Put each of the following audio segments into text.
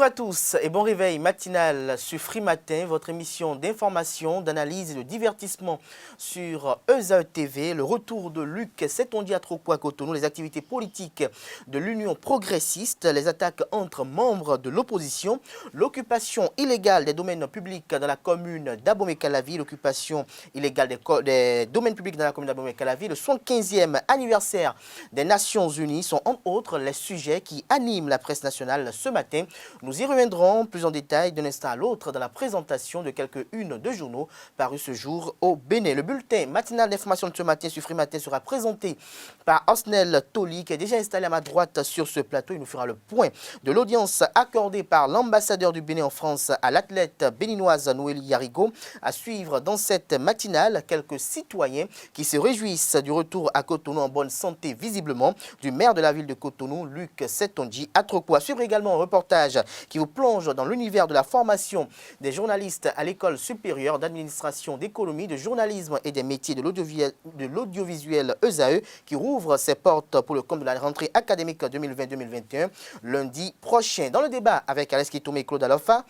à tous et bon réveil matinal sur Free Matin, votre émission d'information, d'analyse et de divertissement sur ESAE TV. Le retour de Luc Setonji à Cotonou, les activités politiques de l'Union progressiste, les attaques entre membres de l'opposition, l'occupation illégale des domaines publics dans la commune d'Abomey-Calavi, l'occupation illégale des domaines publics dans la commune d'Abomey-Calavi, le 75e anniversaire des Nations Unies sont entre autres les sujets qui animent la presse nationale ce matin. Nous y reviendrons plus en détail d'un instant à l'autre dans la présentation de quelques-unes de journaux parus ce jour au Bénin. Le bulletin matinal d'information de ce matin sur Free Matin sera présenté par Osnel Toli qui est déjà installé à ma droite sur ce plateau. Il nous fera le point de l'audience accordée par l'ambassadeur du Bénin en France à l'athlète béninoise Noélie Yarigo. À suivre dans cette matinale, quelques citoyens qui se réjouissent du retour à Cotonou en bonne santé visiblement du maire de la ville de Cotonou, Luc Setonji Atroko. À suivre également un reportage qui vous plonge dans l'univers de la formation des journalistes à l'école supérieure d'administration, d'économie, de journalisme et des métiers de l'audiovisuel ESAE qui rouvre ses portes pour le compte de la rentrée académique 2020-2021 lundi prochain. Dans le débat avec Aleski Tomé et Claude Alofa,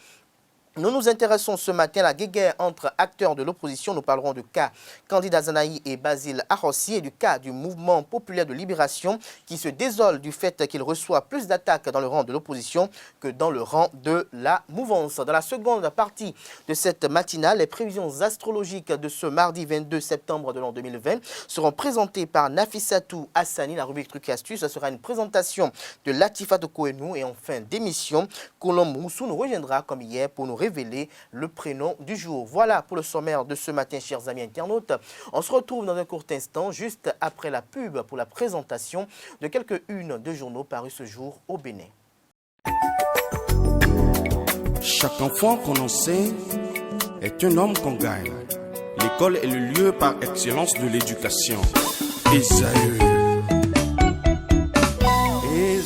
nous nous intéressons ce matin à la guéguerre entre acteurs de l'opposition. Nous parlerons du cas Candide Azanaï et Basile Arossi et du cas du mouvement populaire de libération qui se désole du fait qu'il reçoit plus d'attaques dans le rang de l'opposition que dans le rang de la mouvance. Dans la seconde partie de cette matinale, les prévisions astrologiques de ce mardi 22 septembre de l'an 2020 seront présentées par Nafissatou Hassani. La rubrique Trucs et Astuces, ce sera une présentation de Latifatou Kouenou et en fin d'émission, Colomb Moussou nous reviendra comme hier pour nous révéler le prénom du jour. Voilà pour le sommaire de ce matin, chers amis internautes. On se retrouve dans un court instant, juste après la pub, pour la présentation de quelques-unes de journaux parus ce jour au Bénin. Chaque enfant qu'on enseigne est un homme qu'on gagne. L'école est le lieu par excellence de l'éducation. ESAE.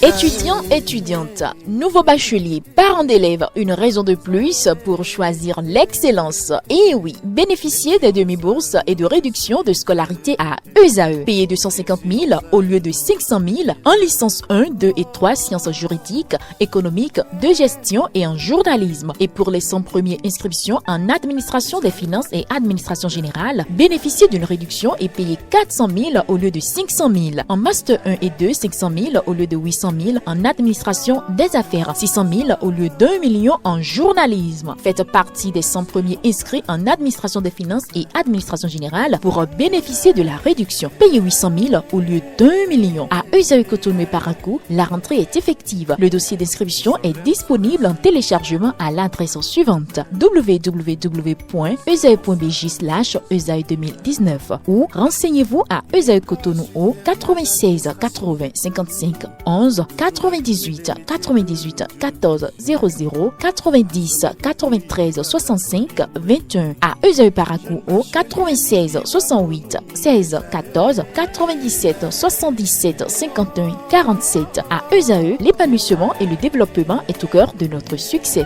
Étudiants, étudiantes, nouveaux bacheliers, parents d'élèves, une raison de plus pour choisir l'excellence. Et oui, bénéficier des demi-bourses et de réductions de scolarité à ESAE. Payer 250 000 au lieu de 500 000 en licence 1, 2 et 3 sciences juridiques, économiques, de gestion et en journalisme. Et pour les 100 premières inscriptions en administration des finances et administration générale, bénéficier d'une réduction et payer 400 000 au lieu de 500 000. En master 1 et 2, 500 000 au lieu de 800 000 en administration des affaires, 600 000 au lieu d'1 million en journalisme. Faites partie des 100 premiers inscrits en administration des finances et administration générale pour bénéficier de la réduction. Payez 800 000 au lieu d'1 million. À ESAE Cotonou et Parakou, la rentrée est effective. Le dossier d'inscription est disponible en téléchargement à l'adresse suivante www.esae.bj/ESAE 2019 ou renseignez-vous à ESAE Cotonou au 96 80 55 11 98 98 14 00 90 93 65 21 à ESAE Parakou au 96 68 16 14 97 77 51 47 à ESAE, l'épanouissement et le développement est au cœur de notre succès.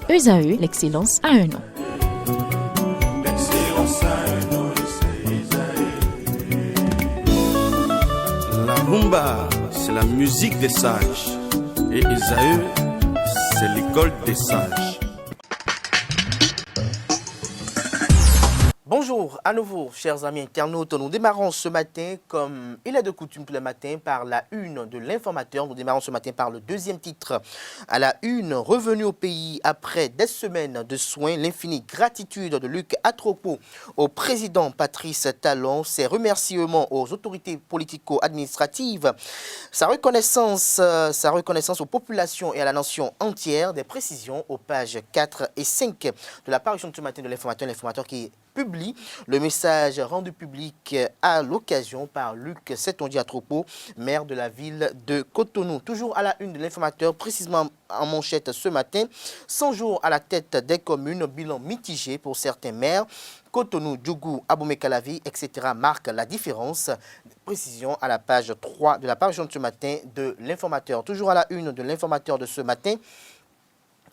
ESAE, l'excellence a un nom. La rumba, c'est la musique des sages. Et ESAE, c'est l'école des sages. Bonjour à nouveau, chers amis internautes. Nous démarrons ce matin, comme il est de coutume tous les matins, par la une de l'informateur. Nous démarrons ce matin par le deuxième titre. À la une, revenu au pays après des semaines de soins, l'infinie gratitude de Luc Atroko au président Patrice Talon, ses remerciements aux autorités politico-administratives, sa reconnaissance aux populations et à la nation entière, des précisions aux pages 4 et 5 de la parution de ce matin de l'informateur qui publie le message rendu public à l'occasion par Luc Setonji Atroko, maire de la ville de Cotonou. Toujours à la une de l'informateur, précisément en manchette ce matin, 100 jours à la tête des communes, bilan mitigé pour certains maires. Cotonou, Djougou, Abomey-Calavi, etc. marquent la différence. Précision à la page 3 de la parution de ce matin de l'informateur. Toujours à la une de l'informateur de ce matin,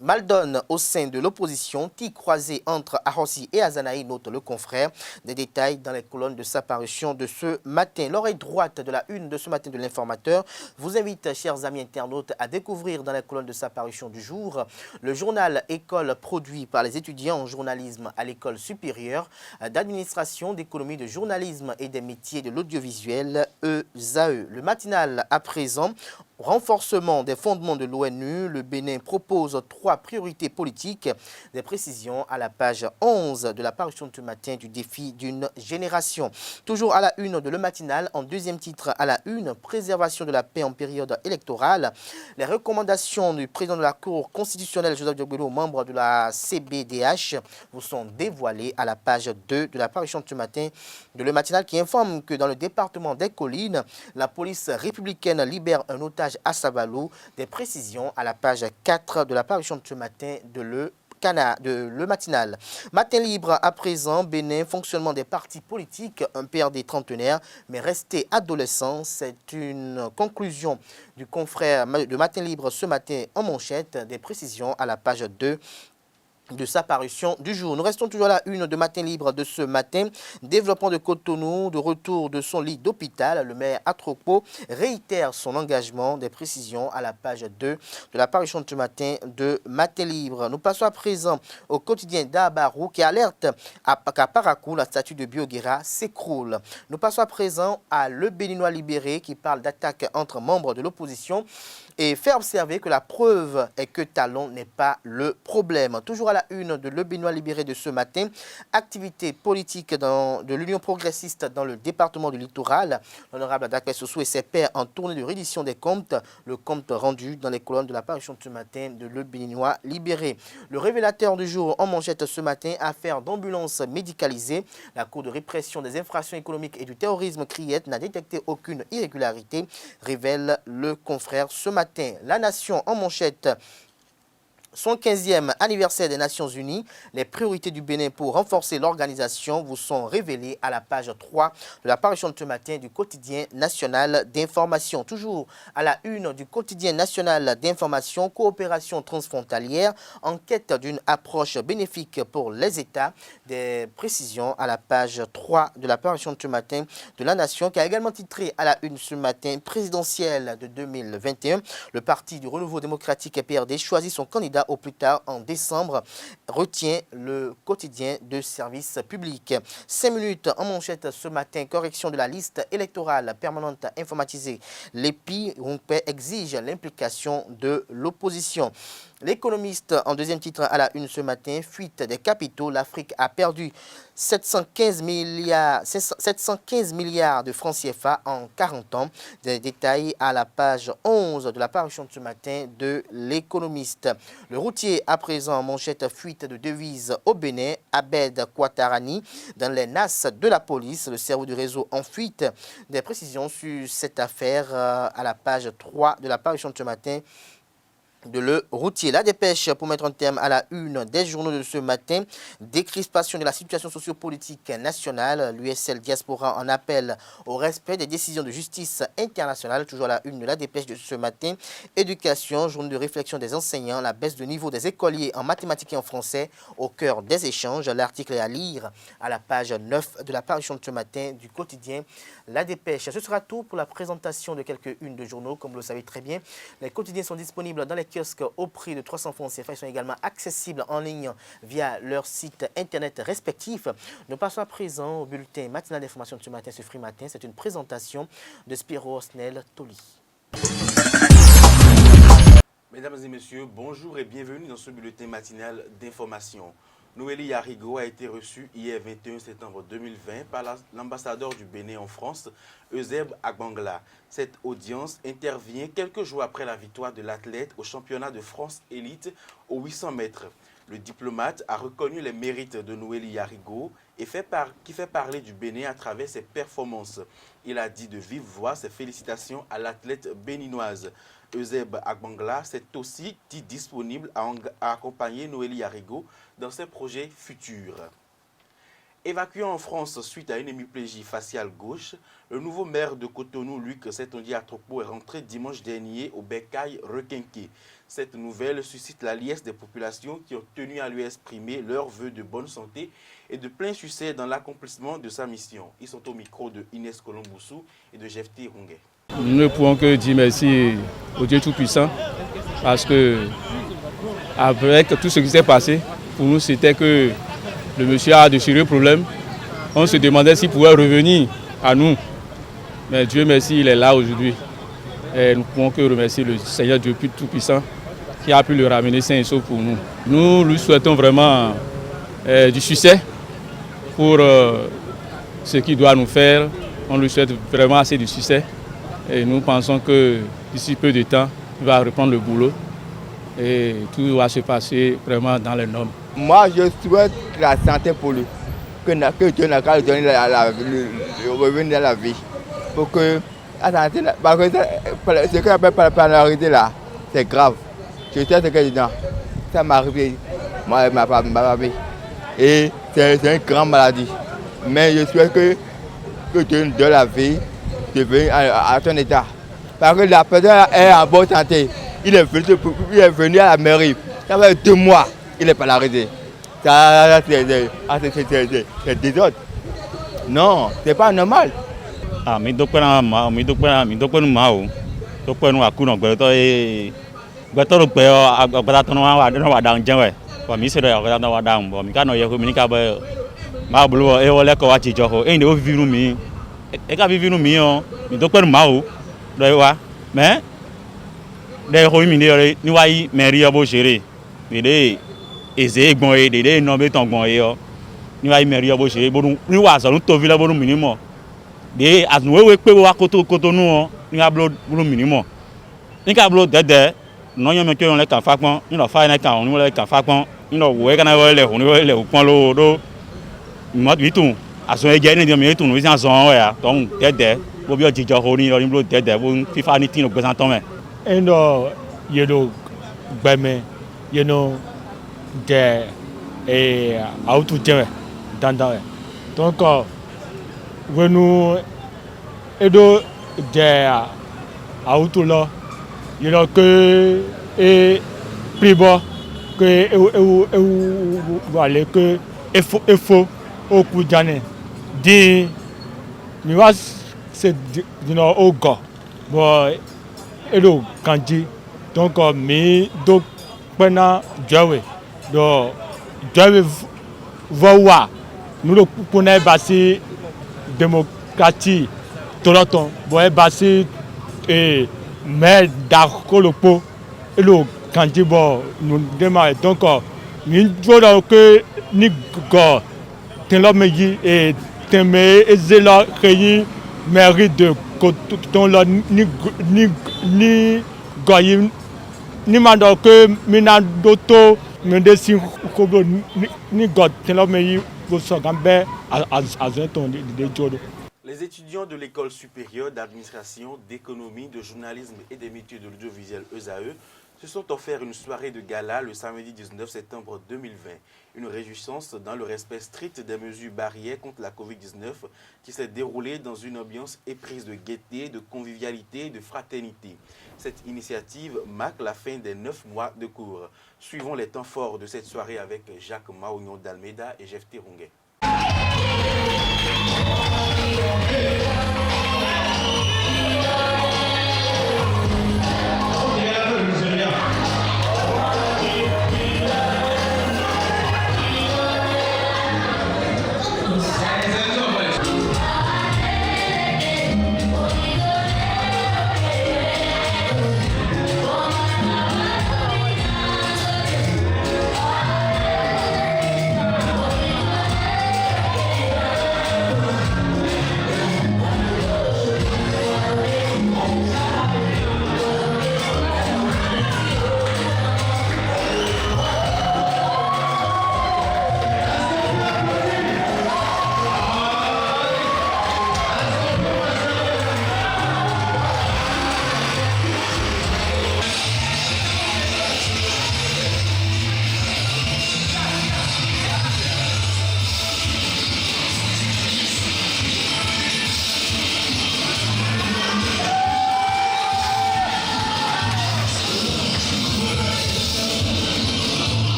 Maldonne au sein de l'opposition, tir croisé entre Arossi et Azanaï, note le confrère. Des détails dans les colonnes de sa parution de ce matin. L'oreille droite de la une de ce matin de l'Informateur vous invite, chers amis internautes, à découvrir dans les colonnes de sa parution du jour le journal École produit par les étudiants en journalisme à l'École supérieure d'administration, d'économie, de journalisme et des métiers de l'audiovisuel, ESAE. Le matinal à présent. Renforcement des fondements de l'ONU, le Bénin propose 3 priorités politiques. Des précisions à la page 11 de la parution de ce matin du défi d'une génération. Toujours à la une de Le Matinal, en deuxième titre à la une, préservation de la paix en période électorale. Les recommandations du président de la Cour constitutionnelle, Joseph Diogbedo, membre de la CBDH, vous sont dévoilées à la page 2 de la parution de ce matin de Le Matinal qui informe que dans le département des Collines, la police républicaine libère un otage à Savalou. Des précisions à la page 4 de la parution de ce matin de Le Matinal. Matin libre à présent, Bénin, fonctionnement des partis politiques, un père des trentenaires, mais rester adolescent, c'est une conclusion du confrère de Matin libre ce matin en manchette. Des précisions à la page 2 de sa parution du jour. Nous restons toujours à la une de Matin libre de ce matin. Développement de Cotonou, de retour de son lit d'hôpital. Le maire Atropo réitère son engagement. Des précisions à la page 2 de la parution de ce matin de Matin libre. Nous passons à présent au quotidien d'Abarou qui alerte qu'à Parakou, la statue de Bioguera s'écroule. Nous passons à présent à Le Béninois libéré qui parle d'attaque entre membres de l'opposition et fait observer que la preuve est que Talon n'est pas le problème. Toujours à la une de Le Béninois libéré de ce matin, activité politique de l'Union progressiste dans le département du littoral. L'honorable Adakwe Sossou et ses pairs en tournée de reddition des comptes. Le compte rendu dans les colonnes de la parution de ce matin de Le Béninois libéré. Le révélateur du jour en manchette ce matin, affaire d'ambulance médicalisée. La Cour de répression des infractions économiques et du terrorisme Criette n'a détecté aucune irrégularité, révèle le confrère ce matin. La Nation en manchette. Son 15e anniversaire des Nations Unies, les priorités du Bénin pour renforcer l'organisation vous sont révélées à la page 3 de la parution de ce matin du quotidien national d'information. Toujours à la une du quotidien national d'information, coopération transfrontalière, enquête d'une approche bénéfique pour les États. Des précisions à la page 3 de la parution de ce matin de la Nation qui a également titré à la une ce matin présidentielle de 2021. Le Parti du Renouveau démocratique PRD choisit son candidat au plus tard en décembre, retient le quotidien de service public. 5 minutes en manchette ce matin, correction de la liste électorale permanente informatisée. L'EPI exige l'implication de l'opposition. L'économiste en deuxième titre à la une ce matin, fuite des capitaux, l'Afrique a perdu 715 milliards de francs CFA en 40 ans. Des détails à la page 11 de la parution de ce matin de l'économiste. Le routier à présent, manchette fuite de devises au Bénin, Abed Kouattarani dans les NAS de la police, le cerveau du réseau en fuite. Des précisions sur cette affaire à la page 3 de la parution de ce matin de Le Routier. La dépêche pour mettre un terme à la une des journaux de ce matin. Décrispation de la situation sociopolitique nationale. L'USL Diaspora en appelle au respect des décisions de justice internationale. Toujours à la une de la dépêche de ce matin. Éducation, journée de réflexion des enseignants. La baisse de niveau des écoliers en mathématiques et en français au cœur des échanges. L'article est à lire à la page 9 de la parution de ce matin du quotidien La Dépêche. Ce sera tout pour la présentation de quelques-unes de journaux. Comme vous le savez très bien, les quotidiens sont disponibles dans les kiosques au prix de 300 francs CFA. Ils sont également accessibles en ligne via leur site internet respectif. Nous passons à présent au bulletin matinal d'information de ce matin, ce Free Matin. C'est une présentation de Spiro Osnel Toli. Mesdames et messieurs, bonjour et bienvenue dans ce bulletin matinal d'information. Noélie Yarigo a été reçue hier 21 septembre 2020 par l'ambassadeur du Bénin en France, Euseb Agbangla. Cette audience intervient quelques jours après la victoire de l'athlète au championnat de France élite aux 800 mètres. Le diplomate a reconnu les mérites de Noélie Yarigo et qui fait parler du Bénin à travers ses performances. Il a dit de vive voix ses félicitations à l'athlète béninoise. Euseb Agbangla s'est aussi dit disponible à accompagner Noélie Yarigo dans ses projets futurs. Évacué en France suite à une hémiplégie faciale gauche, le nouveau maire de Cotonou, Luc Setondié Atrokpo, est rentré dimanche dernier au Bercail requinqué. Cette nouvelle suscite la liesse des populations qui ont tenu à lui exprimer leurs vœux de bonne santé et de plein succès dans l'accomplissement de sa mission. Ils sont au micro de Inès Colomboussou et de Jefté Ronguet. Nous ne pouvons que dire merci au Dieu Tout-Puissant parce que avec tout ce qui s'est passé, pour nous c'était que le monsieur a de sérieux problèmes. On se demandait s'il pouvait revenir à nous. Mais Dieu merci, il est là aujourd'hui. Et nous ne pouvons que remercier le Seigneur Dieu Tout-Puissant qui a pu le ramener sain et sauf pour nous. Nous lui souhaitons vraiment du succès pour ce qu'il doit nous faire. On lui souhaite vraiment assez de succès. Et nous pensons que d'ici peu de temps, il va reprendre le boulot. Et tout va se passer vraiment dans les normes. Moi, je souhaite la santé pour lui, que Dieu n'a qu'à lui donner le revenu de la vie. Pour que la santé, parce que ce qu'on appelle la pluralité là, c'est grave. Je sais ce que je dis. Ça m'est arrivé, moi, ma famille. Et c'est une grande maladie. Mais je souhaite que Dieu nous donne la vie de venir à son état. Parce que la personne est en bonne santé. Il est venu à la mairie. Ça fait 2 mois. Il n'est pas arrêté. Ça, c'est désordre. Non, c'est pas normal. Ah, mais donc, nous mao. Donc, nous avons couru dans le bateau de paix à Badatonoa dans Wa mi se do ya ko da wa da mbo mi ka no ye ko mi ka ba ma bulu e wole ko wa ti jo ko e ni o vivi nu mi e ka vivi nu mi o mi do pe ma o do wa mais de ko mi ni wa yi meri yo bo sere mi de eze gbon e de no be ton gbon e o ni wa yi meri yo bo sere bo ni wa so nu to vi le bo nu mi ni mo de as nu we pe wa koto nu o ni ga blo mi ni mo ni ka blo dede no yo me ke on le kan fa pon ni lo fa na kan on ni le kan fa pon ni lo wo e kana wo le ho ni wo le pon lo do mo bi tun aso e je ni mi tun ni san so ya ton dede bo bi o jijo ho ni lo ni blo dede bo fifa ni tin lo gbe san ton me endo yedo gbeme you know de auto jeme dandan donc wenu edo de auto lo you know que pribo que wale que efo oku jane di mi was c'est you know ogo but edo kanji donc mi do pena jawe do jawe vowa nous le connaît basi démocratie toloton boy basi mais d'akolopo edo kanji bo nous démarrer donc mi jodo que ni go telo meji et teme ezela reyi mérite de ton la ni goyim ni mando que mina doto mendesi ko ni god telo meyi go so gambe azenton de jodo. Les étudiants de l'école supérieure d'administration, d'économie, de journalisme et des métiers de l'audiovisuel ESAE se sont offerts une soirée de gala le samedi 19 septembre 2020. Une réjouissance dans le respect strict des mesures barrières contre la Covid-19 qui s'est déroulée dans une ambiance éprise de gaieté, de convivialité et de fraternité. Cette initiative marque la fin des 9 mois de cours. Suivons les temps forts de cette soirée avec Jacques Maognon d'Almeida et Jefté Ronguet.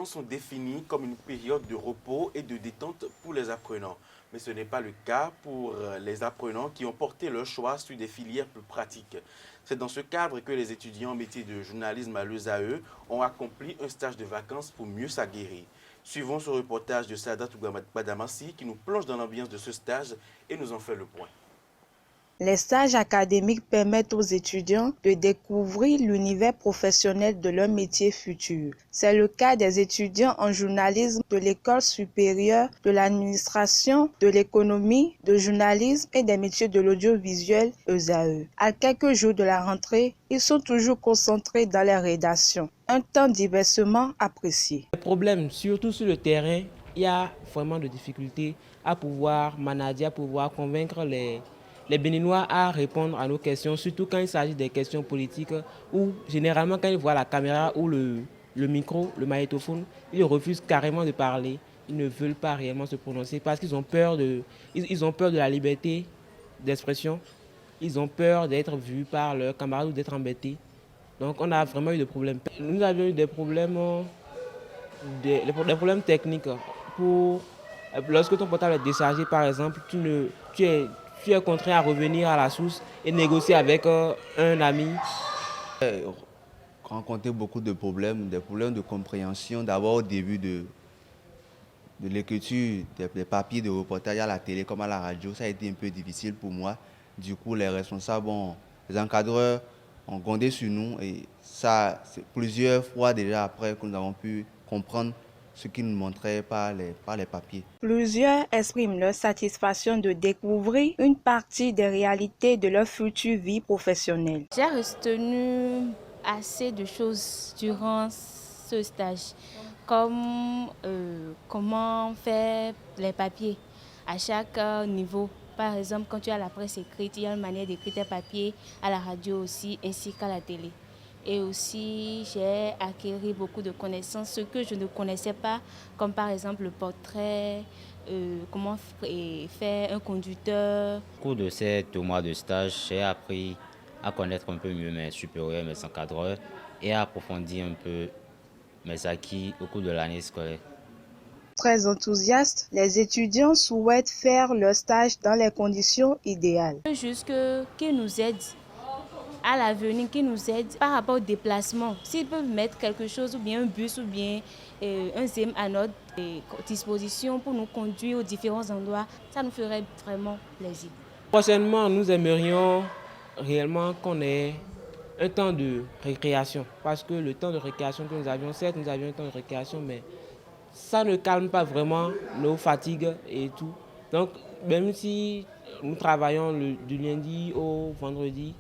vacances sont définies comme une période de repos et de détente pour les apprenants. Mais ce n'est pas le cas pour les apprenants qui ont porté leur choix sur des filières plus pratiques. C'est dans ce cadre que les étudiants en métier de journalisme à l'ESAE ont accompli un stage de vacances pour mieux s'aguerrir. Suivons ce reportage de Sadat Badamassi qui nous plonge dans l'ambiance de ce stage et nous en fait le point. Les stages académiques permettent aux étudiants de découvrir l'univers professionnel de leur métier futur. C'est le cas des étudiants en journalisme de l'École supérieure de l'administration, de l'économie, de journalisme et des métiers de l'audiovisuel ESAE. À quelques jours de la rentrée, ils sont toujours concentrés dans les rédactions. Un temps diversement apprécié. Les problèmes, surtout sur le terrain, il y a vraiment de difficultés à pouvoir manager, à pouvoir convaincre les Béninois à répondre à nos questions, surtout quand il s'agit des questions politiques où généralement quand ils voient la caméra ou le micro, le magnétophone, ils refusent carrément de parler. Ils ne veulent pas réellement se prononcer parce qu'ils ont peur ils ont peur de la liberté d'expression. Ils ont peur d'être vus par leurs camarades ou d'être embêtés. Donc on a vraiment eu des problèmes. Nous avions eu des problèmes techniques. Lorsque ton portable est déchargé par exemple, tu es contraint à revenir à la source et négocier avec un ami. Rencontrer beaucoup de problèmes, des problèmes de compréhension. D'abord au début de l'écriture des papiers de reportage à la télé comme à la radio, ça a été un peu difficile pour moi. Du coup, les responsables, les encadreurs ont grondé sur nous et ça, c'est plusieurs fois déjà après que nous avons pu comprendre ce qu'ils nous montraient par les papiers. Plusieurs expriment leur satisfaction de découvrir une partie des réalités de leur future vie professionnelle. J'ai retenu assez de choses durant ce stage, comme comment faire les papiers à chaque niveau. Par exemple, quand tu as la presse écrite, il y a une manière d'écrire tes papiers, à la radio aussi, ainsi qu'à la télé. Et aussi, j'ai acquis beaucoup de connaissances, ce que je ne connaissais pas, comme par exemple le portrait, comment faire un conducteur. Au cours de ces 2 mois de stage, j'ai appris à connaître un peu mieux mes supérieurs, mes encadreurs et à approfondir un peu mes acquis au cours de l'année scolaire. Très enthousiastes, les étudiants souhaitent faire leur stage dans les conditions idéales. Juste qu'ils nous aident à l'avenir, qu'ils nous aident par rapport au déplacement. S'ils peuvent mettre quelque chose, ou bien un bus, ou bien un ZEM à notre disposition pour nous conduire aux différents endroits, ça nous ferait vraiment plaisir. Prochainement, nous aimerions réellement qu'on ait un temps de récréation. Parce que le temps de récréation que nous avions, certes, nous avions un temps de récréation, mais ça ne calme pas vraiment nos fatigues et tout. Donc, même si nous travaillons du lundi au vendredi,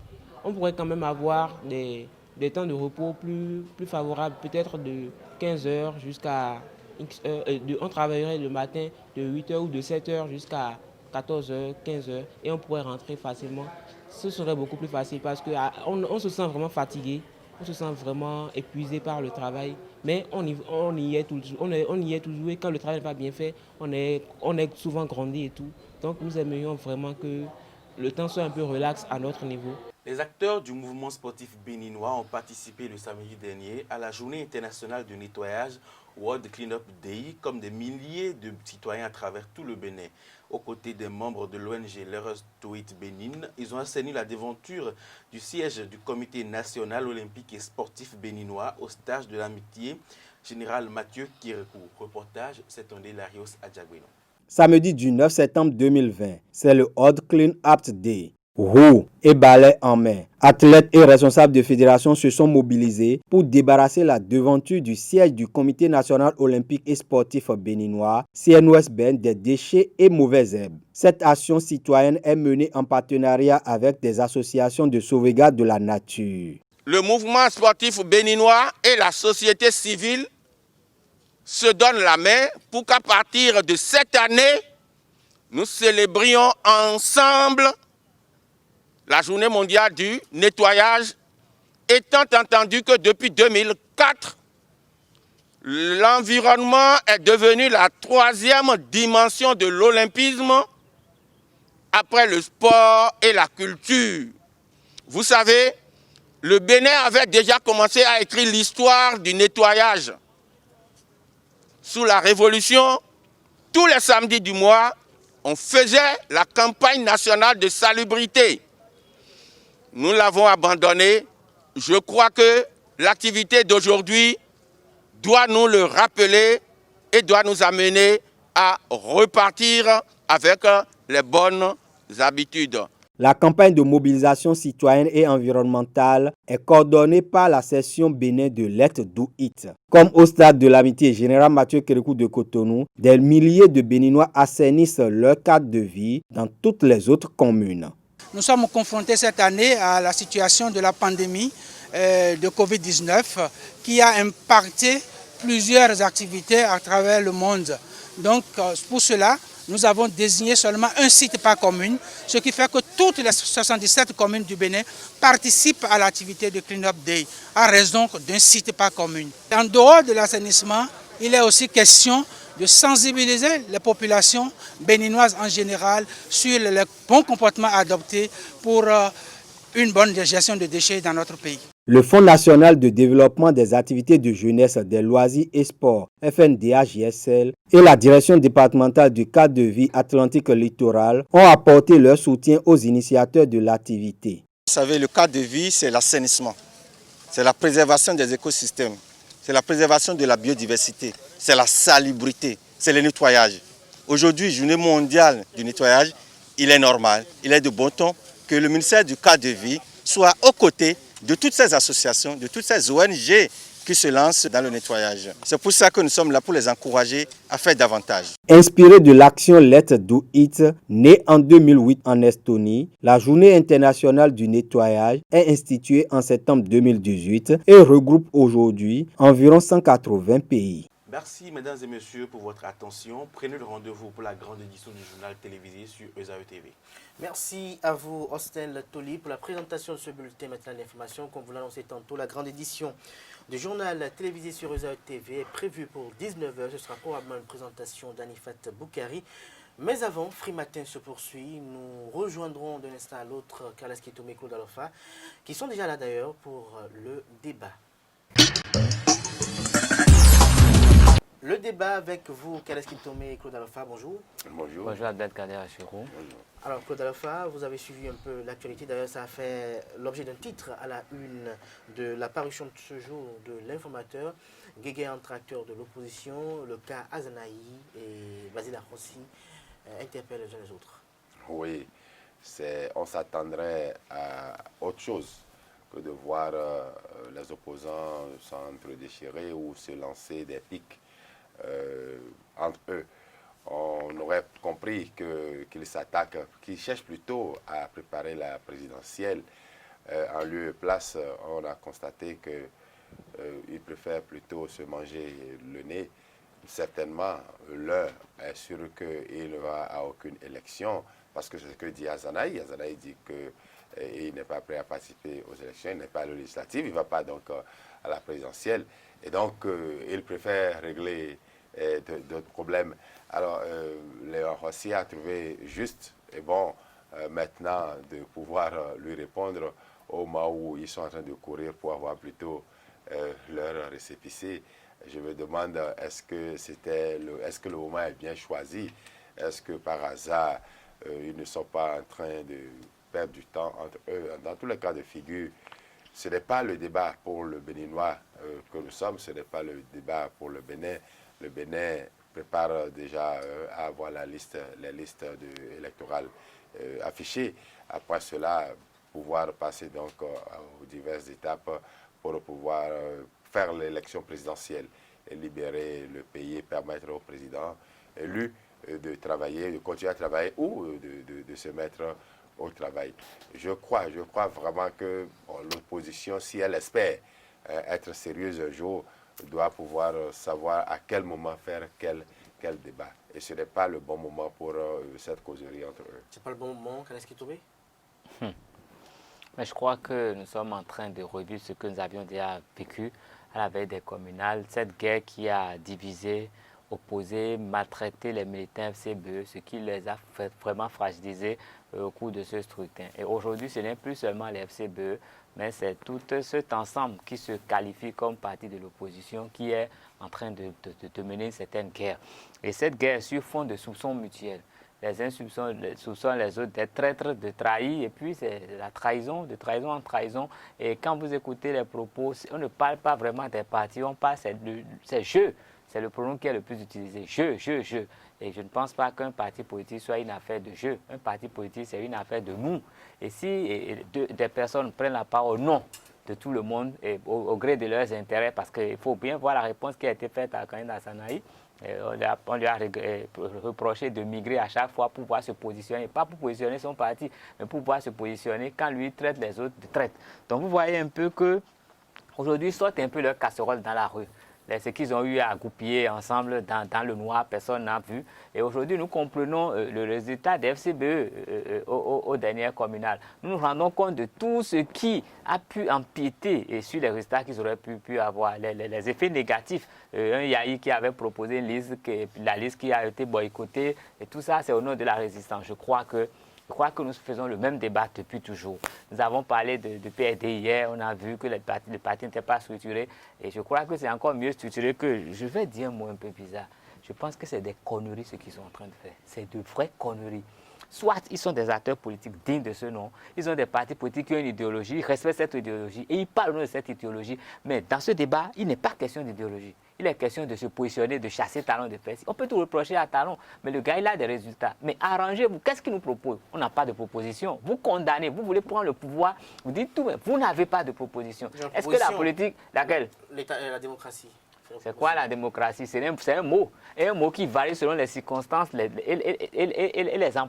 on pourrait quand même avoir des temps de repos plus favorables, peut-être de 15h jusqu'à X heures. On travaillerait le matin de 8h ou de 7h jusqu'à 14h, 15h et on pourrait rentrer facilement. Ce serait beaucoup plus facile parce qu'on se sent vraiment fatigué, on se sent vraiment épuisé par le travail, mais on y est toujours et quand le travail n'est pas bien fait, on est souvent grandi et tout. Donc nous aimerions vraiment que le temps soit un peu relax à notre niveau. Les acteurs du mouvement sportif béninois ont participé le samedi dernier à la journée internationale de nettoyage World Cleanup Day comme des milliers de citoyens à travers tout le Bénin. Aux côtés des membres de l'ONG L'Heureuse Do It Bénin, ils ont assaini la déventure du siège du Comité national olympique et sportif béninois au stage de l'amitié général Mathieu Kirikou. Reportage, c'est Tondé Larios Adjagweno. Samedi du 9 septembre 2020, c'est le World Clean Up Day. Roues et balais en main, athlètes et responsables de fédérations se sont mobilisés pour débarrasser la devanture du siège du Comité national olympique et sportif béninois, CNOSBN, des déchets et mauvaises herbes. Cette action citoyenne est menée en partenariat avec des associations de sauvegarde de la nature. Le mouvement sportif béninois et la société civile se donnent la main pour qu'à partir de cette année, nous célébrions ensemble la journée mondiale du nettoyage, étant entendu que depuis 2004, l'environnement est devenu la 3e dimension de l'olympisme après le sport et la culture. Vous savez, le Bénin avait déjà commencé à écrire l'histoire du nettoyage sous la Révolution, tous les samedis du mois, on faisait la campagne nationale de salubrité. Nous l'avons abandonnée. Je crois que l'activité d'aujourd'hui doit nous le rappeler et doit nous amener à repartir avec les bonnes habitudes. La campagne de mobilisation citoyenne et environnementale est coordonnée par la section Bénin de Let's Do It. Comme au stade de l'amitié général Mathieu Kérékou de Cotonou, des milliers de Béninois assainissent leur cadre de vie dans toutes les autres communes. Nous sommes confrontés cette année à la situation de la pandémie de Covid-19 qui a impacté plusieurs activités à travers le monde. Donc pour cela, nous avons désigné seulement un site par commune, ce qui fait que toutes les 77 communes du Bénin participent à l'activité de Clean Up Day, à raison d'un site par commune. En dehors de l'assainissement, il est aussi question de sensibiliser les populations béninoises en général sur les bons comportements adoptés pour une bonne gestion des déchets dans notre pays. Le Fonds national de développement des activités de jeunesse, des loisirs et sports, FNDH-JSL, et la direction départementale du cadre de vie Atlantique littoral ont apporté leur soutien aux initiateurs de l'activité. Vous savez, le cadre de vie, c'est l'assainissement, c'est la préservation des écosystèmes, c'est la préservation de la biodiversité, c'est la salubrité, c'est le nettoyage. Aujourd'hui, journée mondiale du nettoyage, il est normal, il est de bon ton que le ministère du cadre de vie soit aux côtés de toutes ces associations, de toutes ces ONG qui se lancent dans le nettoyage. C'est pour ça que nous sommes là pour les encourager à faire davantage. Inspirée de l'action Let's Do It, née en 2008 en Estonie, la Journée internationale du nettoyage est instituée en septembre 2018 et regroupe aujourd'hui environ 180 pays. Merci mesdames et messieurs pour votre attention. Prenez le rendez-vous pour la grande édition du journal télévisé sur ESAE TV. Merci à vous, Austin Toli, pour la présentation de ce bulletin matinal d'information. Comme vous l'annoncez tantôt, la grande édition du journal télévisé sur ESAE TV est prévue pour 19h. Ce sera probablement une présentation d'Anifat Boukari. Mais avant, Free Matin se poursuit. Nous rejoindrons d'un instant à l'autre Carles Kitome et Claude Alofa, qui sont déjà là d'ailleurs pour le débat. Le débat avec vous, Carles Kitome et Claude Alofa, bonjour. Bonjour. Bonjour Abdelkader Achirou. Alors Claude Alofa, vous avez suivi un peu l'actualité. D'ailleurs, ça a fait l'objet d'un titre à la une de la parution de ce jour de l'Informateur. Guégué entre acteurs de l'opposition, le cas Azanaï et Basile Rossi interpellent les uns les autres. Oui, on s'attendrait à autre chose que de voir les opposants s'entre-déchirer ou se lancer des pics entre eux. On aurait compris qu'ils s'attaquent, qu'ils cherchent plutôt à préparer la présidentielle. En lieu et place, on a constaté qu'ils préfèrent plutôt se manger le nez. Certainement, l'un est sûr qu'il ne va à aucune élection, parce que c'est ce que dit Azanaï. Azanaï dit qu'il n'est pas prêt à participer aux élections, il n'est pas à la législative, il ne va pas donc à la présidentielle. Et donc, il préfère régler d'autres problèmes. Alors, Léon Rossi a trouvé juste et bon maintenant de pouvoir lui répondre au moment où ils sont en train de courir pour avoir plutôt leur récépissé. Je me demande, est-ce que le moment est bien choisi? Est-ce que par hasard, ils ne sont pas en train de perdre du temps entre eux? Dans tous les cas de figure, ce n'est pas le débat pour le Béninois que nous sommes, ce n'est pas le débat pour le Bénin. Le Bénin prépare déjà à avoir les listes électorales affichées. Après cela, pouvoir passer donc aux diverses étapes pour pouvoir faire l'élection présidentielle et libérer le pays et permettre au président élu de travailler, de continuer à travailler ou de se mettre au travail. Je crois vraiment que l'opposition, si elle espère être sérieuse un jour, doit pouvoir savoir à quel moment faire quel débat. Et ce n'est pas le bon moment pour cette causerie entre eux. Ce n'est pas le bon moment, Carles Kitome? Mais je crois que nous sommes en train de revivre ce que nous avions déjà vécu à la veille des communales. Cette guerre qui a divisé opposés, maltraité les militants FCBE, ce qui les a vraiment fragilisés au cours de ce scrutin. Et aujourd'hui, ce n'est plus seulement les FCBE, mais c'est tout cet ensemble qui se qualifie comme parti de l'opposition qui est en train de mener une certaine guerre. Et cette guerre sur fond de soupçons mutuels. Les uns soupçonnent les autres d'être traîtres, de trahir, et puis c'est la trahison, de trahison en trahison. Et quand vous écoutez les propos, on ne parle pas vraiment des partis, on parle, c'est je. C'est le pronom qui est le plus utilisé. Je. Et je ne pense pas qu'un parti politique soit une affaire de je. Un parti politique, c'est une affaire de nous. Et si des personnes prennent la parole au nom de tout le monde, et au gré de leurs intérêts, parce qu'il faut bien voir la réponse qui a été faite à Kanina Sanaï, on lui a reproché de migrer à chaque fois pour pouvoir se positionner, pas pour positionner son parti, mais pour pouvoir se positionner quand lui traite les autres de traite. Donc vous voyez un peu que aujourd'hui ils sortent un peu leur casserole dans la rue. Ce qu'ils ont eu à goupiller ensemble dans le noir, personne n'a vu. Et aujourd'hui, nous comprenons le résultat des FCBE aux dernières communales. Nous nous rendons compte de tout ce qui a pu empiéter sur les résultats qu'ils auraient pu avoir, les effets négatifs. Un Yahi qui avait proposé une liste, la liste qui a été boycottée, et tout ça, c'est au nom de la résistance. Je crois que nous faisons le même débat depuis toujours. Nous avons parlé de PRD hier, on a vu que le parti n'était pas structuré. Et je crois que c'est encore mieux structuré que, je vais dire un mot un peu bizarre, je pense que c'est des conneries ce qu'ils sont en train de faire. C'est de vraies conneries. Soit ils sont des acteurs politiques dignes de ce nom, ils ont des partis politiques qui ont une idéologie, ils respectent cette idéologie et ils parlent de cette idéologie. Mais dans ce débat, il n'est pas question d'idéologie. Il est question de se positionner, de chasser Talon de Perse. On peut tout reprocher à Talon, mais le gars, il a des résultats. Mais arrangez-vous. Qu'est-ce qu'il nous propose? On n'a pas de proposition. Vous condamnez, vous voulez prendre le pouvoir, vous dites tout, mais vous n'avez pas de proposition. Est-ce que la politique, laquelle? La démocratie. C'est quoi la démocratie? C'est un mot. Et un mot qui varie selon les circonstances et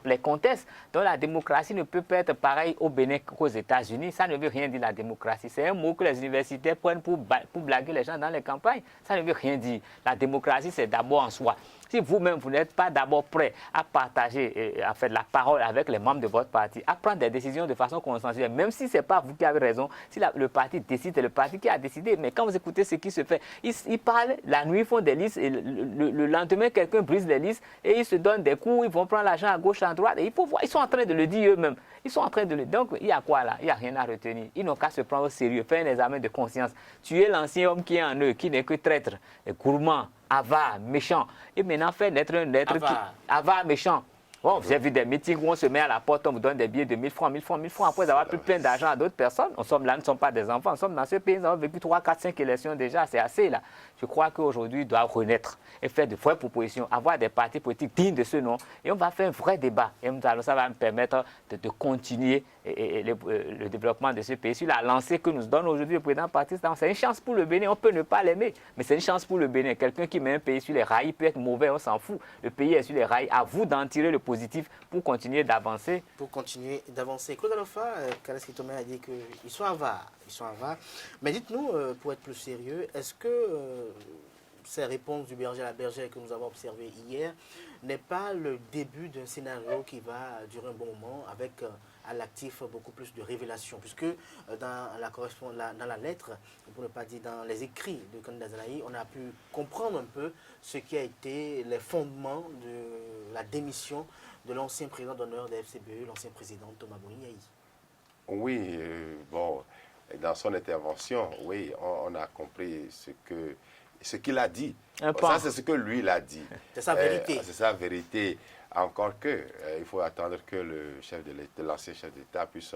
les contextes. Donc la démocratie ne peut pas être pareille au Bénin qu'aux États-Unis. Ça ne veut rien dire la démocratie. C'est un mot que les universitaires prennent pour blaguer les gens dans les campagnes. Ça ne veut rien dire. La démocratie, c'est d'abord en soi. Si vous-même, vous n'êtes pas d'abord prêt à partager la parole avec les membres de votre parti, à prendre des décisions de façon consensuelle, même si ce n'est pas vous qui avez raison, si le parti décide, c'est le parti qui a décidé. Mais quand vous écoutez ce qui se fait, ils parlent, la nuit, ils font des listes, et le lendemain, quelqu'un brise les listes, et ils se donnent des coups, ils vont prendre l'argent à gauche, à droite, et il faut voir, ils sont en train de le dire eux-mêmes. Ils sont en train de le dire. Donc, il y a quoi là? Il n'y a rien à retenir. Ils n'ont qu'à se prendre au sérieux, faire un examen de conscience. Tuer l'ancien homme qui est en eux, qui n'est que traître, gourmand, avare, méchant. Et maintenant, faire naître un être qui... avare, méchant. Bon, j'ai vu des meetings où on se met à la porte, on vous donne des billets de 1000 francs, 1000 francs, 1000 francs, après avoir pris plein d'argent à d'autres personnes. On sommes là, nous ne sommes pas des enfants, nous sommes dans ce pays, nous avons vécu 3, 4, 5 élections déjà, c'est assez là. Je crois qu'aujourd'hui, il doit renaître et faire de vraies propositions, avoir des partis politiques dignes de ce nom. Et on va faire un vrai débat. Et ça va me permettre de continuer le développement de ce pays. Sur la lancée que nous donne aujourd'hui le président Patrice Talon, c'est une chance pour le Bénin. On peut ne pas l'aimer, mais c'est une chance pour le Bénin. Quelqu'un qui met un pays sur les rails peut être mauvais, on s'en fout. Le pays est sur les rails. À vous d'en tirer le positif pour continuer d'avancer. Pour continuer d'avancer. Claude Alpha, Kaleski Tomé a dit qu'ils sont avares. Ils sont avares. Mais dites-nous, pour être plus sérieux, est-ce que ces réponses du berger à la bergère que nous avons observées hier n'est pas le début d'un scénario qui va durer un bon moment avec à l'actif beaucoup plus de révélations, puisque dans la lettre, pour ne pas dire dans les écrits de Kanina Sanaï, on a pu comprendre un peu ce qui a été les fondements de la démission de l'ancien président d'honneur de FCBE, l'ancien président Thomas Boni-Yahi. Oui, bon, dans son intervention, oui, on a compris ce qu'il a dit. Ça, c'est ce que lui, il a dit. C'est sa vérité. C'est sa vérité. Encore que, il faut attendre que le chef de l'ancien chef d'État puisse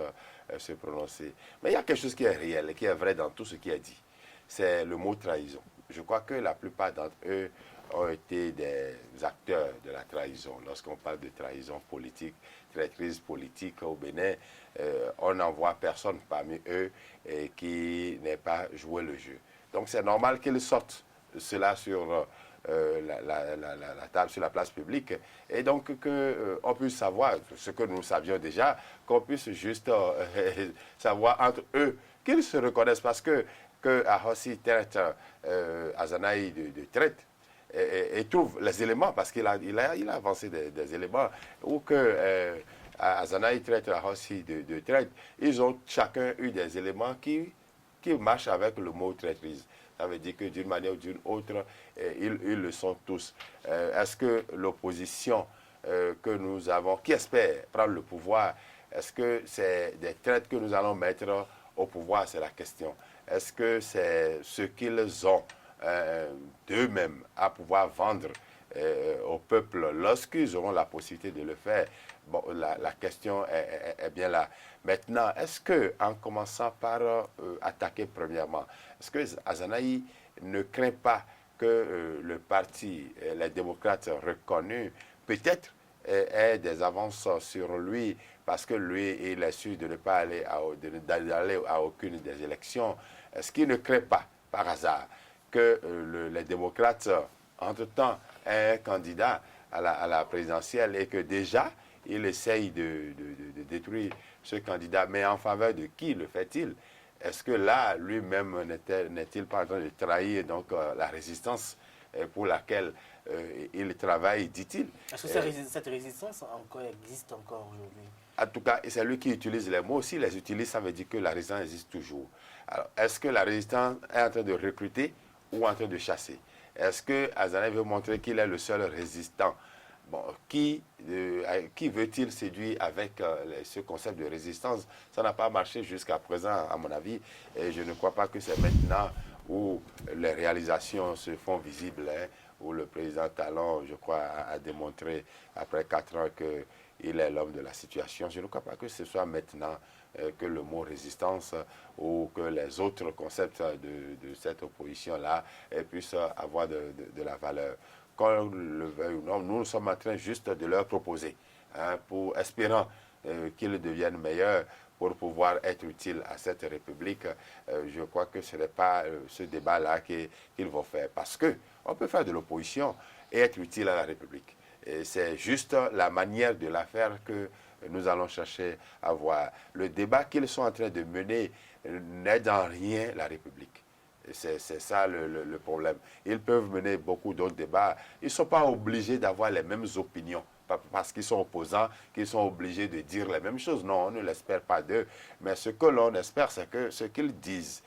se prononcer. Mais il y a quelque chose qui est réel et qui est vrai dans tout ce qui est dit. C'est le mot trahison. Je crois que la plupart d'entre eux ont été des acteurs de la trahison. Lorsqu'on parle de trahison politique, traîtrise politique au Bénin, on n'en voit personne parmi eux qui n'ait pas joué le jeu. Donc c'est normal qu'ils sortent cela sur la table, sur la place publique, et donc qu'on puisse savoir ce que nous savions déjà, qu'on puisse juste savoir entre eux qu'ils se reconnaissent, parce que Ahossi traite Azanaï de traite, et trouve les éléments, parce qu'il a avancé des éléments, ou que Azanaï traite Ahossi de traite. Ils ont chacun eu des éléments qui marchent avec le mot traîtrise. Ça veut dire que d'une manière ou d'une autre, ils le sont tous. Est-ce que l'opposition que nous avons, qui espère prendre le pouvoir, est-ce que c'est des traites que nous allons mettre au pouvoir? C'est la question. Est-ce que c'est ce qu'ils ont d'eux-mêmes à pouvoir vendre au peuple lorsqu'ils auront la possibilité de le faire? Bon, la question est bien là. Maintenant, est-ce que, en commençant par attaquer premièrement, est-ce que Azanaï ne craint pas que le parti, les démocrates reconnus, peut-être ait des avances sur lui parce que lui, il est sûr de ne pas aller à aucune des élections? Est-ce qu'il ne craint pas, par hasard, que les démocrates, entre-temps, aient un candidat à la présidentielle et que déjà, il essaye de détruire ce candidat? Mais en faveur de qui le fait-il? Est-ce que là, lui-même, n'est-il pas en train de trahir donc, la résistance pour laquelle il travaille, dit-il? Est-ce que cette résistance existe encore aujourd'hui? En tout cas, c'est lui qui utilise les mots. S'il les utilise, ça veut dire que la résistance existe toujours. Alors, est-ce que la résistance est en train de recruter ou en train de chasser? Est-ce que Azanaï veut montrer qu'il est le seul résistant? Bon, qui veut-il séduire avec ce concept de résistance? Ça n'a pas marché jusqu'à présent, à mon avis. Et je ne crois pas que c'est maintenant où les réalisations se font visibles, hein, où le président Talon, je crois, a démontré après 4 ans qu'il est l'homme de la situation. Je ne crois pas que ce soit maintenant que le mot résistance ou que les autres concepts de cette opposition-là puissent avoir de la valeur. Qu'on le veuille ou non, nous sommes en train juste de leur proposer, hein, pour espérant qu'ils deviennent meilleurs pour pouvoir être utiles à cette République. Je crois que ce n'est pas ce débat-là qu'ils vont faire. Parce qu'on peut faire de l'opposition et être utile à la République. C'est juste la manière de la faire que nous allons chercher à voir. Le débat qu'ils sont en train de mener n'aide en rien la République. C'est ça le problème. Ils peuvent mener beaucoup d'autres débats. Ils ne sont pas obligés d'avoir les mêmes opinions. Pas parce qu'ils sont opposants, qu'ils sont obligés de dire les mêmes choses. Non, on ne l'espère pas d'eux. Mais ce que l'on espère, c'est que ce qu'ils disent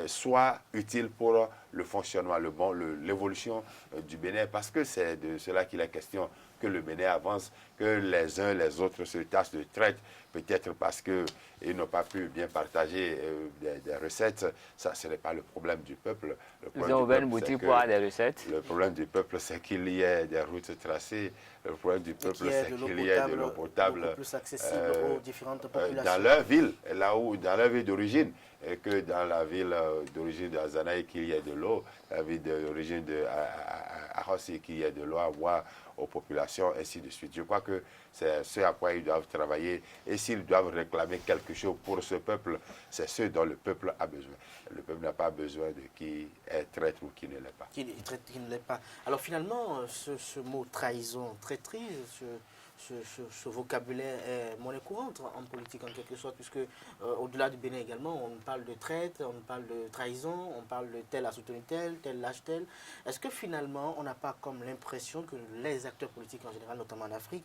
soit utile pour le fonctionnement, l'évolution du Bénin. Parce que c'est de cela qu'il est question, que le Bénin avance, que les uns les autres se tassent de traite, peut-être parce qu'ils n'ont pas pu bien partager des recettes. Ça, ce n'est pas le problème du peuple. Ils ont ouvert une boutique pour avoir des recettes. Le problème du peuple, c'est qu'il y ait des routes tracées. Le problème du peuple, c'est qu'il y ait de l'eau potable plus accessible aux différentes populations. Dans leur ville, dans leur ville d'origine, et que dans la ville d'origine d'Azanaï, qu'il y ait de l'eau, la ville d'origine d'Arossi, qu'il y ait de l'eau à boire aux populations, ainsi de suite. Je crois que c'est ce à quoi ils doivent travailler. Et s'ils doivent réclamer quelque chose pour ce peuple, c'est ce dont le peuple a besoin. Le peuple n'a pas besoin de qui est traître ou qui ne l'est pas. Qui ne l'est pas. Alors finalement, ce mot trahison, traîtrise, ce vocabulaire est monnaie courante en politique en quelque sorte, puisque au-delà du Bénin également, on parle de traite, on parle de trahison, on parle de tel a soutenu tel lâche tel. Est-ce que finalement, on n'a pas comme l'impression que les acteurs politiques en général, notamment en Afrique,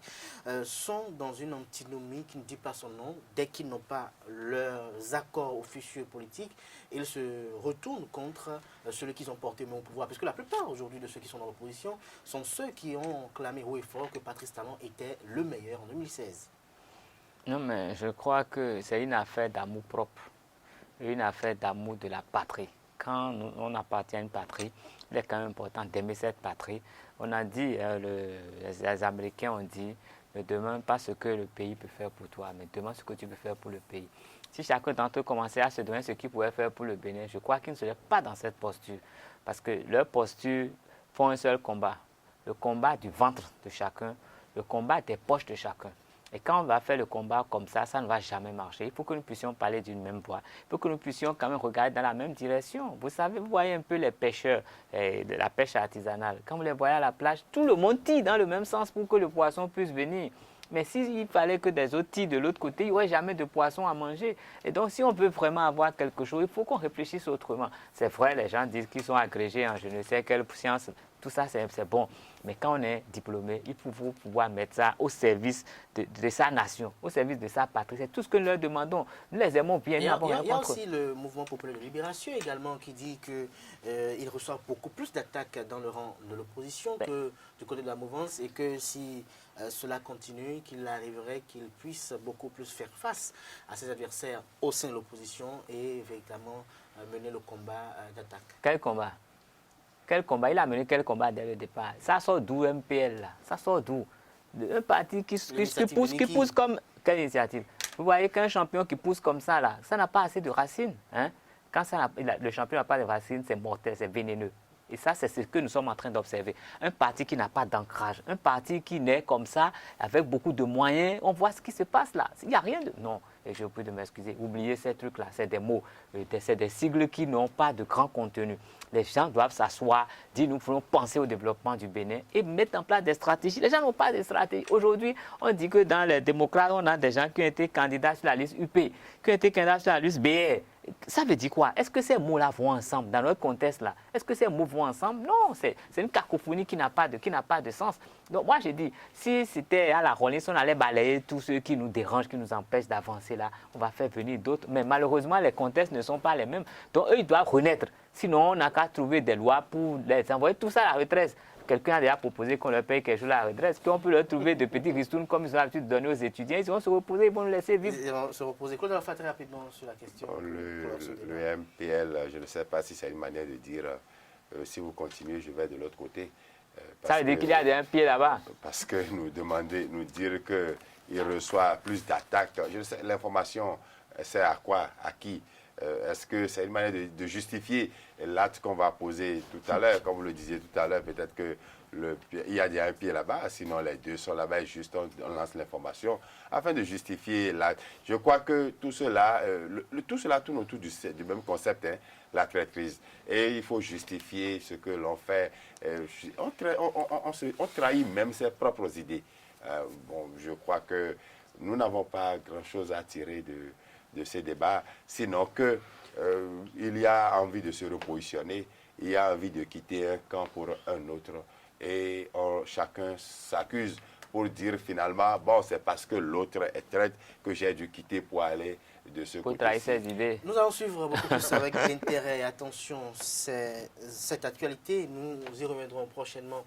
sont dans une antinomie qui ne dit pas son nom? Dès qu'ils n'ont pas leurs accords officieux politiques, ils se retournent contre ceux qu'ils ont porté au pouvoir. Parce que la plupart aujourd'hui de ceux qui sont dans l'opposition sont ceux qui ont clamé haut et fort que Patrice Talon était le meilleur en 2016. Non, mais je crois que c'est une affaire d'amour propre, une affaire d'amour de la patrie. Quand on appartient à une patrie, il est quand même important d'aimer cette patrie. On a dit, les Américains ont dit, ne demande pas ce que le pays peut faire pour toi, mais demande ce que tu peux faire pour le pays. Si chacun d'entre eux commençait à se donner ce qu'il pouvait faire pour le Bénin, je crois qu'ils ne seraient pas dans cette posture. Parce que leur posture font un seul combat, le combat du ventre de chacun, le combat des poches de chacun. Et quand on va faire le combat comme ça ne va jamais marcher. Il faut que nous puissions parler d'une même voix. Il faut que nous puissions quand même regarder dans la même direction. Vous savez, vous voyez un peu les pêcheurs de la pêche artisanale. Quand vous les voyez à la plage, tout le monde tire dans le même sens pour que le poisson puisse venir. Mais s'il fallait que des autres tirent de l'autre côté, il n'y aurait jamais de poisson à manger. Et donc, si on veut vraiment avoir quelque chose, il faut qu'on réfléchisse autrement. C'est vrai, les gens disent qu'ils sont agrégés en je ne sais quelle science. tout ça c'est bon. Mais quand on est diplômé, il faut pouvoir mettre ça au service de sa nation, au service de sa patrie. C'est tout ce que nous leur demandons. Nous les aimons bien. Il y a aussi le mouvement populaire de libération également qui dit qu'il reçoit beaucoup plus d'attaques dans le rang de l'opposition que du côté de la mouvance et que si cela continue, qu'il arriverait qu'il puisse beaucoup plus faire face à ses adversaires au sein de l'opposition et véritablement mener le combat d'attaque. Quel combat? Quel combat? Il a mené quel combat dès le départ? Ça sort d'où MPL là? Ça sort d'où? Un parti qui pousse comme... Quelle initiative? Vous voyez qu'un champion qui pousse comme ça là, ça n'a pas assez de racines. Hein? Quand le champion n'a pas de racines, c'est mortel, c'est vénéneux. Et ça, c'est ce que nous sommes en train d'observer. Un parti qui n'a pas d'ancrage, un parti qui naît comme ça, avec beaucoup de moyens, on voit ce qui se passe là. Il n'y a rien de... Non, et je vous prie de m'excuser, oubliez ces trucs-là, c'est des mots, c'est des sigles qui n'ont pas de grand contenu. Les gens doivent s'asseoir, dire nous voulons penser au développement du Bénin et mettre en place des stratégies. Les gens n'ont pas de stratégie. Aujourd'hui, on dit que dans les démocrates, on a des gens qui ont été candidats sur la liste UP, qui ont été candidats sur la liste BR. Ça veut dire quoi? Est-ce que ces mots-là vont ensemble dans notre contexte-là? Est-ce que ces mots vont ensemble? Non, c'est une cacophonie qui n'a pas de sens. Donc moi, je dis, si c'était à la Rolling, on allait balayer tous ceux qui nous dérangent, qui nous empêchent d'avancer là, on va faire venir d'autres. Mais malheureusement, les contextes ne sont pas les mêmes. Donc eux, ils doivent renaître. Sinon, on n'a qu'à trouver des lois pour les envoyer tout ça à la retraite. Quelqu'un a déjà proposé qu'on leur paye quelque chose à la retraite. Qu'on peut leur trouver de petits ristounes comme ils ont l'habitude de donner aux étudiants. Ils vont se reposer, ils vont nous laisser vivre. Ils vont se reposer. Claude Alpha, très rapidement sur la question. Le MPL, je ne sais pas si c'est une manière de dire si vous continuez, je vais de l'autre côté. Ça veut dire qu'il y a des MPL là-bas. Parce que nous dire qu'il reçoit plus d'attaques. Je ne sais, l'information, c'est à quoi, à qui? Est-ce que c'est une manière de justifier l'acte qu'on va poser tout à l'heure? Comme vous le disiez tout à l'heure, peut-être qu'il y a un pied là-bas, sinon les deux sont là-bas et juste on lance l'information afin de justifier l'acte. Je crois que tout cela tourne autour du même concept, hein, la traîtrise. Et il faut justifier ce que l'on fait. On trahit même ses propres idées. Je crois que nous n'avons pas grand-chose à tirer de ces débats, sinon qu'il y a envie de se repositionner, il y a envie de quitter un camp pour un autre, et chacun s'accuse pour dire finalement, bon, c'est parce que l'autre est traître que j'ai dû quitter pour aller de ce côté. Nous allons suivre beaucoup plus avec l'intérêt et attention cette actualité. Nous y reviendrons prochainement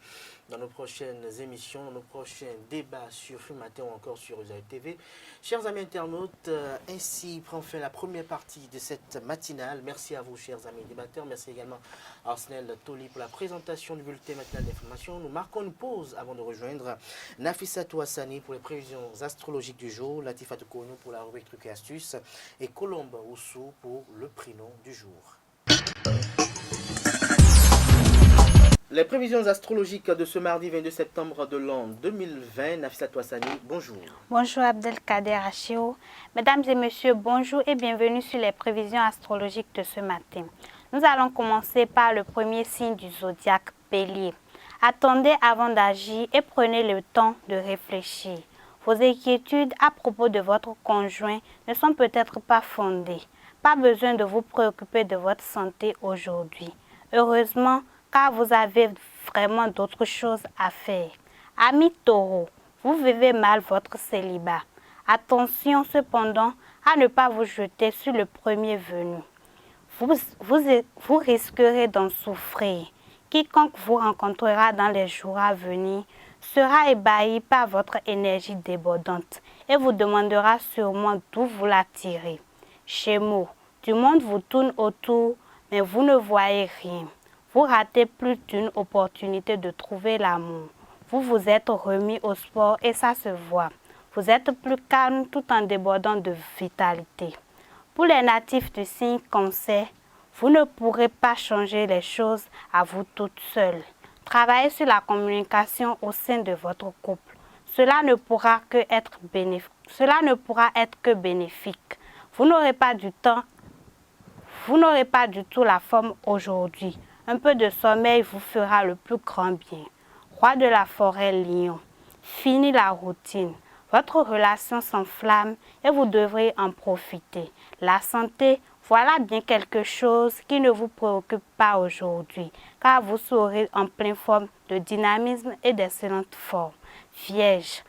dans nos prochaines émissions, dans nos prochains débats sur Frimatin ou encore sur Eusa TV. Chers amis internautes, ainsi prend fin la première partie de cette matinale. Merci à vous, chers amis débatteurs. Merci également à Arsenal Toli pour la présentation du bulletin matinal d'information. Nous marquons une pause avant de rejoindre Nafissatou Hassani pour les prévisions astrologiques du jour, Latifatou Kono pour la rubrique Trucs et Astuces et Colombe Oussou pour le prénom du jour. Les prévisions astrologiques de ce mardi 22 septembre de l'an 2020. Nafissatou Hassani, bonjour. Bonjour Abdelkader Achio. Mesdames et messieurs, bonjour et bienvenue sur les prévisions astrologiques de ce matin. Nous allons commencer par le premier signe du zodiaque, Bélier. Attendez avant d'agir et prenez le temps de réfléchir. Vos inquiétudes à propos de votre conjoint ne sont peut-être pas fondées. Pas besoin de vous préoccuper de votre santé aujourd'hui. Heureusement, car vous avez vraiment d'autres choses à faire. Amis Taureau, vous vivez mal votre célibat. Attention cependant à ne pas vous jeter sur le premier venu. Vous risquerez d'en souffrir. Quiconque vous rencontrera dans les jours à venir sera ébahi par votre énergie débordante et vous demandera sûrement d'où vous la tirez. Gémeaux, du monde vous tourne autour, mais vous ne voyez rien. Vous ratez plus d'une opportunité de trouver l'amour. Vous vous êtes remis au sport et ça se voit. Vous êtes plus calme tout en débordant de vitalité. Pour les natifs du signe Cancer, vous ne pourrez pas changer les choses à vous toute seule. Travaillez sur la communication au sein de votre couple. Cela ne pourra être que bénéfique. Vous n'aurez pas du tout la forme aujourd'hui. Un peu de sommeil vous fera le plus grand bien. Roi de la forêt lion, fini la routine. Votre relation s'enflamme et vous devrez en profiter. La santé Voilà bien quelque chose qui ne vous préoccupe pas aujourd'hui, car vous serez en pleine forme de dynamisme et d'excellente forme. Vierge,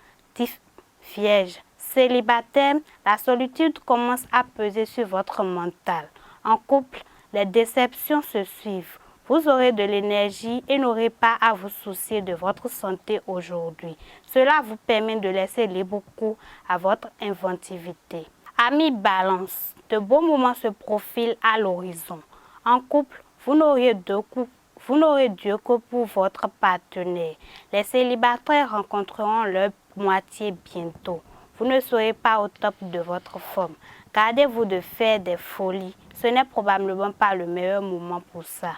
célibataire, la solitude commence à peser sur votre mental. En couple, les déceptions se suivent. Vous aurez de l'énergie et n'aurez pas à vous soucier de votre santé aujourd'hui. Cela vous permet de laisser libre cours à votre inventivité. Amis Balance, de beaux moments se profilent à l'horizon. En couple, vous n'aurez Dieu que pour votre partenaire. Les célibataires rencontreront leur moitié bientôt. Vous ne serez pas au top de votre forme. Gardez-vous de faire des folies. Ce n'est probablement pas le meilleur moment pour ça.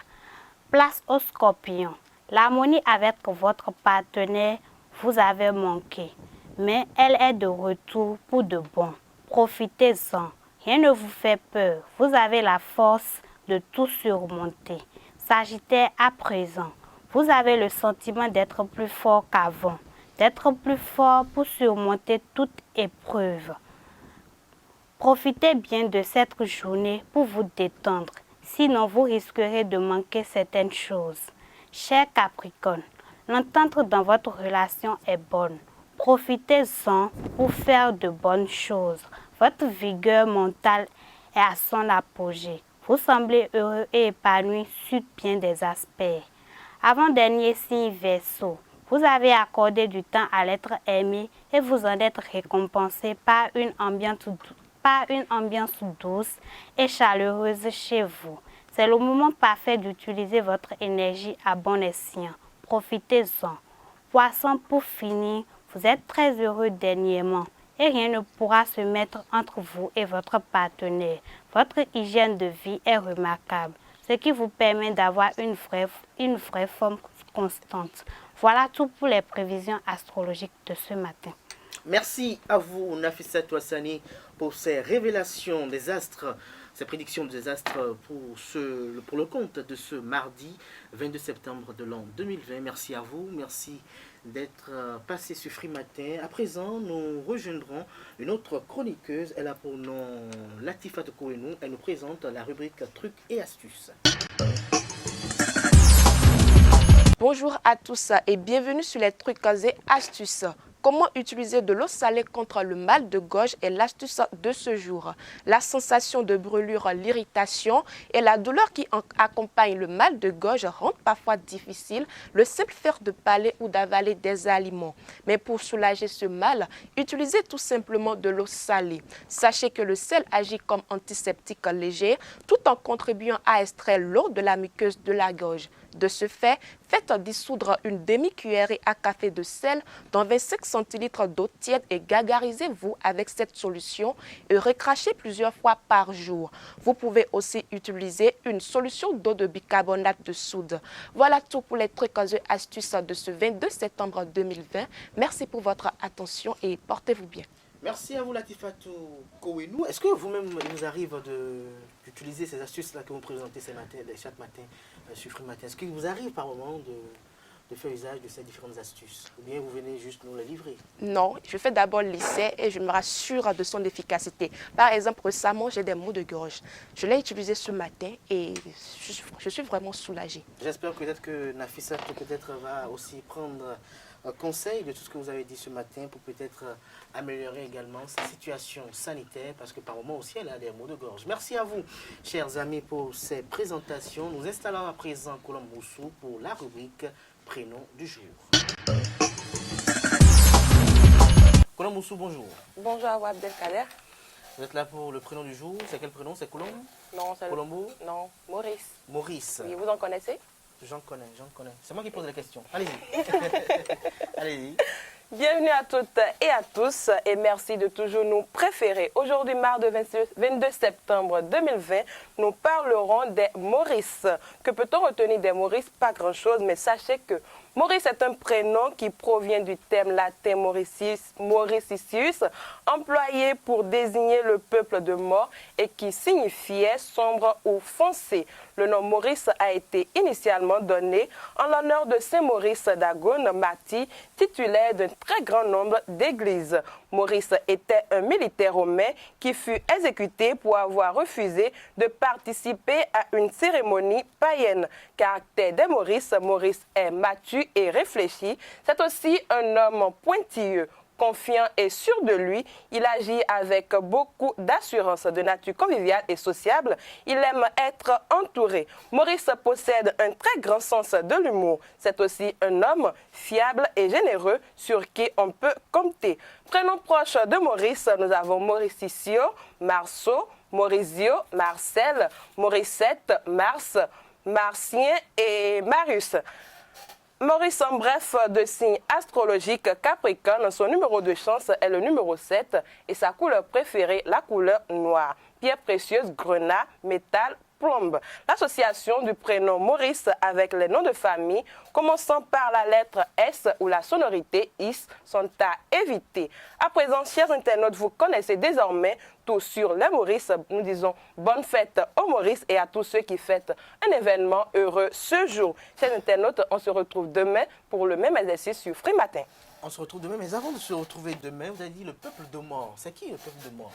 Place au Scorpion. L'harmonie avec votre partenaire vous avait manqué, mais elle est de retour pour de bon. Profitez-en. Rien ne vous fait peur. Vous avez la force de tout surmonter. Sagittaire, à présent, vous avez le sentiment d'être plus fort qu'avant, d'être plus fort pour surmonter toute épreuve. Profitez bien de cette journée pour vous détendre. Sinon, vous risquerez de manquer certaines choses. Cher Capricorne, l'entente dans votre relation est bonne. Profitez-en pour faire de bonnes choses. Votre vigueur mentale est à son apogée. Vous semblez heureux et épanoui sur bien des aspects. Avant-dernier signe Verseau, vous avez accordé du temps à l'être aimé et vous en êtes récompensé par une ambiance douce et chaleureuse chez vous. C'est le moment parfait d'utiliser votre énergie à bon escient. Profitez-en. Poisson, pour finir, vous êtes très heureux dernièrement et rien ne pourra se mettre entre vous et votre partenaire. Votre hygiène de vie est remarquable, ce qui vous permet d'avoir une vraie forme constante. Voilà tout pour les prévisions astrologiques de ce matin. Merci à vous, Nafissa Touassani, pour ces révélations des astres, ces prédictions des astres pour le compte de ce mardi 22 septembre de l'an 2020. Merci à vous, merci d'être passé sur Free Matin. À présent, nous rejoindrons une autre chroniqueuse. Elle a pour nom Latifa Kouenou. Elle nous présente la rubrique Trucs et astuces. Bonjour à tous et bienvenue sur les Trucs et astuces. Comment utiliser de l'eau salée contre le mal de gorge est l'astuce de ce jour. La sensation de brûlure, l'irritation et la douleur qui accompagnent le mal de gorge rendent parfois difficile le simple fait de parler ou d'avaler des aliments. Mais pour soulager ce mal, utilisez tout simplement de l'eau salée. Sachez que le sel agit comme antiseptique léger tout en contribuant à extraire l'eau de la muqueuse de la gorge. De ce fait, faites dissoudre une demi-cuillerée à café de sel dans 25 centilitres d'eau tiède et gargarisez-vous avec cette solution et recrachez plusieurs fois par jour. Vous pouvez aussi utiliser une solution d'eau de bicarbonate de soude. Voilà tout pour les trucs et astuces de ce 22 septembre 2020. Merci pour votre attention et portez-vous bien. Merci à vous, Latifatou Kouenou. Est-ce que vous-même, il nous arrive d'utiliser ces astuces-là que vous présentez chaque matin sur Free Matin? Est-ce qu'il vous arrive par moment de faire usage de ces différentes astuces? Ou bien vous venez juste nous les livrer? Non, je fais d'abord l'essai et je me rassure de son efficacité. Par exemple, récemment, j'ai des maux de gorge. Je l'ai utilisé ce matin et je suis vraiment soulagée. J'espère peut-être que Nafissa va aussi prendre conseil de tout ce que vous avez dit ce matin pour peut-être améliorer également sa situation sanitaire parce que par moment aussi elle a des maux de gorge. Merci à vous, chers amis, pour ces présentations. Nous installons à présent Colombo-Sou pour la rubrique Prénom du jour. Colombo-Sou, bonjour. Bonjour à vous, Abdelkader. Vous êtes là pour le prénom du jour. C'est quel prénom? C'est Colombo? Non, c'est Colombo? Non, Maurice. Maurice. Oui, vous en connaissez? J'en connais. C'est moi qui pose les questions. Allez-y. Allez-y. Bienvenue à toutes et à tous et merci de toujours nous préférer. Aujourd'hui, mardi 22 septembre 2020, nous parlerons des Maurice. Que peut-on retenir des Maurice? Pas grand-chose, mais sachez que Maurice est un prénom qui provient du terme latin Mauricius, employé pour désigner le peuple de mort et qui signifiait sombre ou foncé. Le nom Maurice a été initialement donné en l'honneur de Saint Maurice d'Agone, martyr, titulaire d'un très grand nombre d'églises. Maurice était un militaire romain qui fut exécuté pour avoir refusé de participer à une cérémonie païenne. Caractère de Maurice, Maurice est mature et réfléchi. C'est aussi un homme pointilleux. Confiant et sûr de lui, il agit avec beaucoup d'assurance, de nature conviviale et sociable. Il aime être entouré. Maurice possède un très grand sens de l'humour. C'est aussi un homme fiable et généreux sur qui on peut compter. Prénom proche de Maurice, nous avons Mauricio, Marceau, Maurizio, Marcel, Mauricette, Mars, Marcien et Marius. Maurice, en bref, de signe astrologique Capricorne, son numéro de chance est le numéro 7 et sa couleur préférée, la couleur noire. Pierre précieuse, grenat, métal, plombe. L'association du prénom Maurice avec les noms de famille, commençant par la lettre S ou la sonorité IS, sont à éviter. À présent, chers internautes, vous connaissez désormais tout sur les Maurice. Nous disons bonne fête aux Maurice et à tous ceux qui fêtent un événement heureux ce jour. Chers internautes, on se retrouve demain pour le même exercice sur Free Matin. On se retrouve demain, mais avant de se retrouver demain, vous avez dit le peuple de mort. C'est qui le peuple de mort?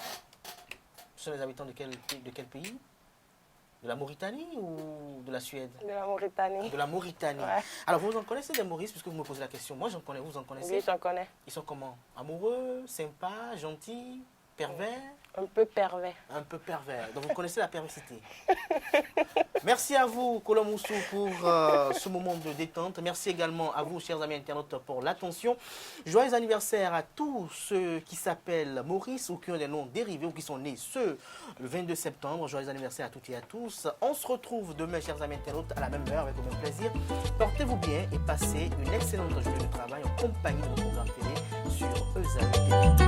Ce sont les habitants de quel pays? De la Mauritanie ou de la Suède? De la Mauritanie. De la Mauritanie. Ouais. Alors, vous en connaissez des Maurice, puisque vous me posez la question. Moi, j'en connais. Vous en connaissez? Oui, j'en connais. Ils sont comment? Amoureux, sympas, gentils, pervers? Un peu pervers. Un peu pervers. Donc, vous connaissez la perversité. Merci à vous, Kolomoussou, pour ce moment de détente. Merci également à vous, chers amis internautes, pour l'attention. Joyeux anniversaire à tous ceux qui s'appellent Maurice ou qui ont des noms dérivés ou qui sont nés le 22 septembre. Joyeux anniversaire à toutes et à tous. On se retrouve demain, chers amis internautes, à la même heure, avec le même plaisir. Portez-vous bien et passez une excellente journée de travail en compagnie de nos programmes télé sur EZA.